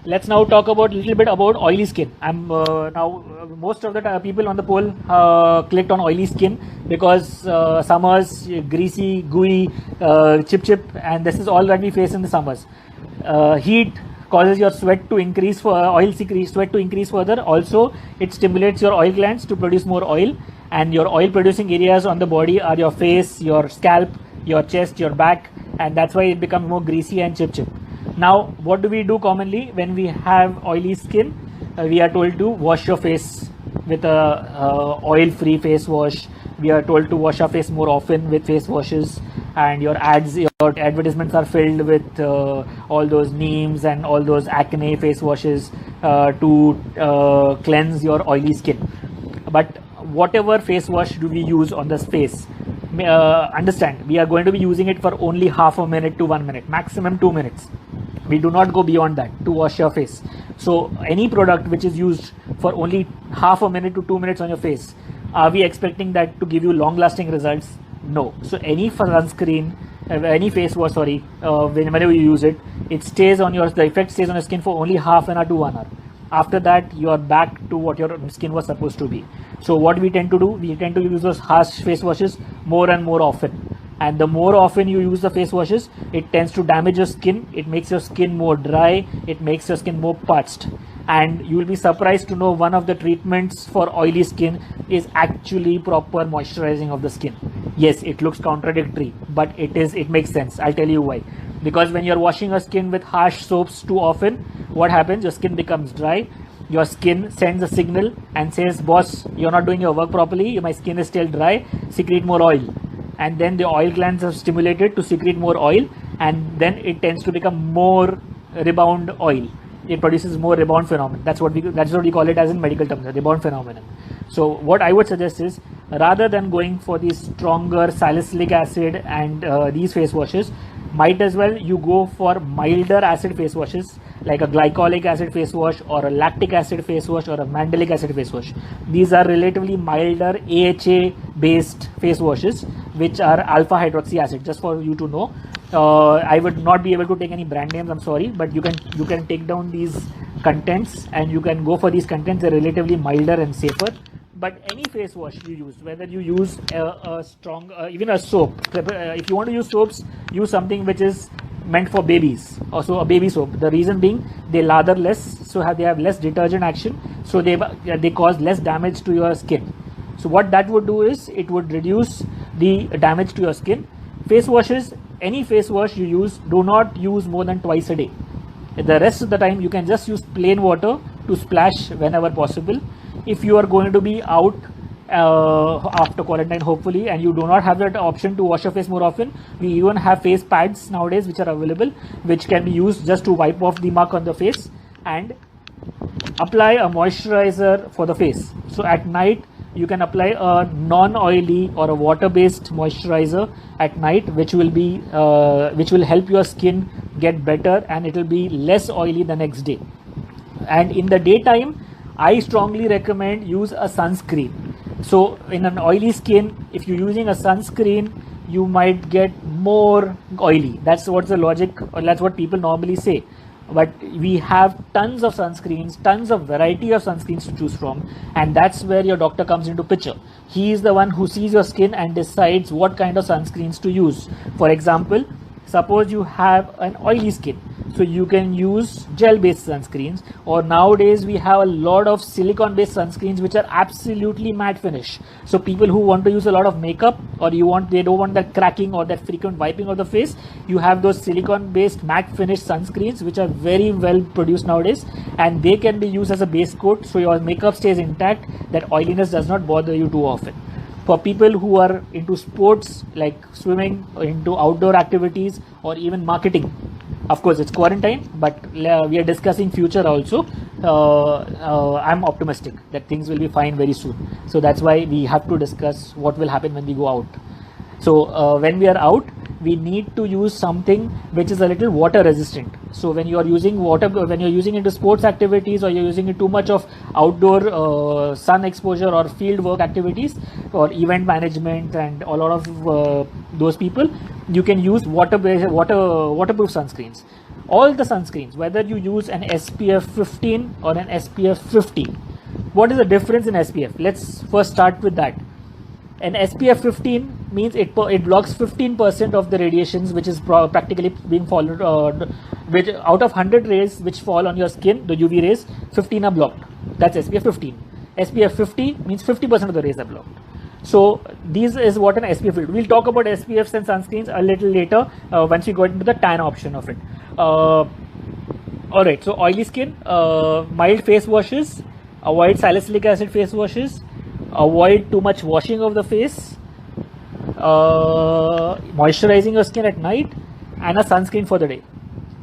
let's now talk about a little bit about oily skin. I'm now most of the people on the poll clicked on oily skin because summers greasy, gooey, chip, and this is all that we face in the summers. Heat causes your sweat to increase for sweat to increase further. Also, it stimulates your oil glands to produce more oil, and your oil producing areas on the body are your face, your scalp, your chest, your back, and that's why it becomes more greasy and chip. Now, what do we do commonly when we have oily skin? We are told to wash your face with a oil-free face wash. We are told to wash our face more often with face washes, and your advertisements are filled with all those Neems and all those acne face washes to cleanse your oily skin. But whatever face wash do we use on this face, understand, we are going to be using it for only half a minute to 1 minute, maximum 2 minutes. We do not go beyond that to wash your face. So any product which is used for only half a minute to 2 minutes on your face, are we expecting that to give you long lasting results? No. So any sunscreen, any face wash, whenever you use it, the effect stays on your skin for only half an hour to 1 hour. After that, you are back to what your skin was supposed to be. So what we tend to do, we tend to use those harsh face washes more and more often. And the more often you use the face washes, it tends to damage your skin. It makes your skin more dry. It makes your skin more parched. And you will be surprised to know one of the treatments for oily skin is actually proper moisturizing of the skin. Yes, it looks contradictory, but it makes sense. I'll tell you why. Because when you're washing your skin with harsh soaps too often, what happens? Your skin becomes dry. Your skin sends a signal and says, boss, you're not doing your work properly. My skin is still dry. Secrete more oil. And then the oil glands are stimulated to secrete more oil, and then it tends to become more rebound oil. It produces more rebound phenomenon. That's what we call it as in medical terms, a rebound phenomenon. So what I would suggest is, rather than going for these stronger salicylic acid and these face washes, might as well you go for milder acid face washes like a glycolic acid face wash or a lactic acid face wash or a mandelic acid face wash. These are relatively milder AHA based face washes which are alpha hydroxy acid. Just for you to know, I would not be able to take any brand names, I'm sorry, but you can take down these contents and you can go for these contents. They're relatively milder and safer. But any face wash you use, whether you use a strong, even a soap, if you want to use soaps, use something which is meant for babies, also a baby soap. The reason being, they lather less, so they have less detergent action, so they cause less damage to your skin. So what that would do is, it would reduce the damage to your skin. Face washes, any face wash you use, do not use more than twice a day. The rest of the time, you can just use plain water to splash whenever possible. If you are going to be out after quarantine, hopefully, and you do not have that option to wash your face more often, we even have face pads nowadays which are available, which can be used just to wipe off the mark on the face and apply a moisturizer for the face. So at night, you can apply a non-oily or a water-based moisturizer at night, which will help your skin get better, and it will be less oily the next day. And in the daytime, I strongly recommend use a sunscreen. So in an oily skin, if you're using a sunscreen, you might get more oily. That's what's the logic, or that's what people normally say. But we have tons of sunscreens, tons of variety of sunscreens to choose from, and that's where your doctor comes into picture. He is the one who sees your skin and decides what kind of sunscreens to use. For example, suppose you have an oily skin, so you can use gel based sunscreens, or nowadays we have a lot of silicone based sunscreens which are absolutely matte finish. So people who want to use a lot of makeup, or they don't want that cracking or that frequent wiping of the face, you have those silicone based matte finish sunscreens which are very well produced nowadays, and they can be used as a base coat, so your makeup stays intact, that oiliness does not bother you too often. For people who are into sports like swimming, or into outdoor activities, or even marketing, of course it's quarantine, but we are discussing future also. I'm optimistic that things will be fine very soon. So that's why we have to discuss what will happen when we go out. So when we are out, we need to use something which is a little water resistant. So when you are using into sports activities, or you're using it too much of outdoor sun exposure or field work activities or event management and a lot of those people, you can use waterproof sunscreens. All the sunscreens, whether you use an SPF 15 or an SPF 50, what is the difference in SPF? Let's first start with that. An SPF 15 means it blocks 15% of the radiations which is practically being followed, which out of 100 rays which fall on your skin, the UV rays, 15 are blocked. That's SPF 15. SPF 50 means 50% of the rays are blocked. So this is what an SPF will do. We'll talk about SPFs and sunscreens a little later once we go into the tan option of it. Alright, so oily skin, mild face washes, avoid salicylic acid face washes, avoid too much washing of the face, moisturizing your skin at night, and a sunscreen for the day.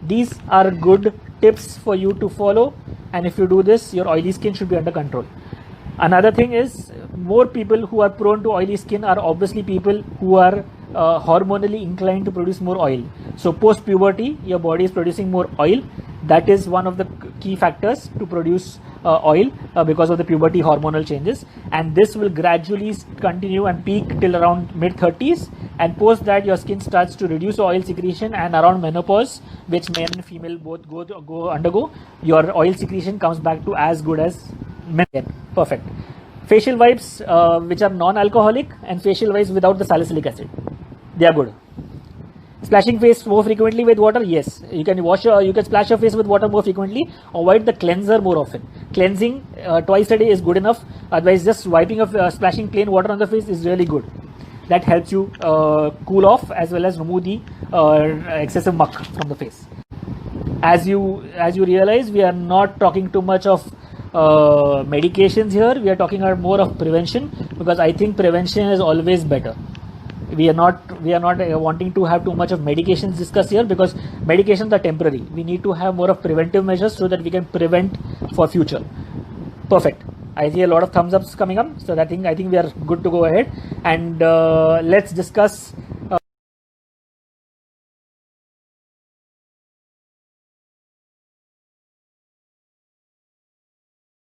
These are good tips for you to follow, and if you do this, your oily skin should be under control. Another thing is, more people who are prone to oily skin are obviously people who are hormonally inclined to produce more oil. So post puberty, your body is producing more oil. That is one of the key factors to produce oil because of the puberty hormonal changes, and this will gradually continue and peak till around mid 30s, and post that your skin starts to reduce oil secretion, and around menopause, which men and female both undergo, your oil secretion comes back to as good as men. Perfect. Facial wipes which are non-alcoholic, and facial wipes without the salicylic acid, they are good. Splashing face more frequently with water, yes. You can you can splash your face with water more frequently. Avoid the cleanser more often. Cleansing twice a day is good enough. Otherwise, just wiping splashing plain water on the face is really good. That helps you cool off as well as remove the excessive muck from the face. As you realize, we are not talking too much of medications here. We are talking about more of prevention, because I think prevention is always better. We are not wanting to have too much of medications discussed here, because medications are temporary. We need to have more of preventive measures so that we can prevent for future. Perfect. I see a lot of thumbs ups coming up, so I think we are good to go ahead, and let's discuss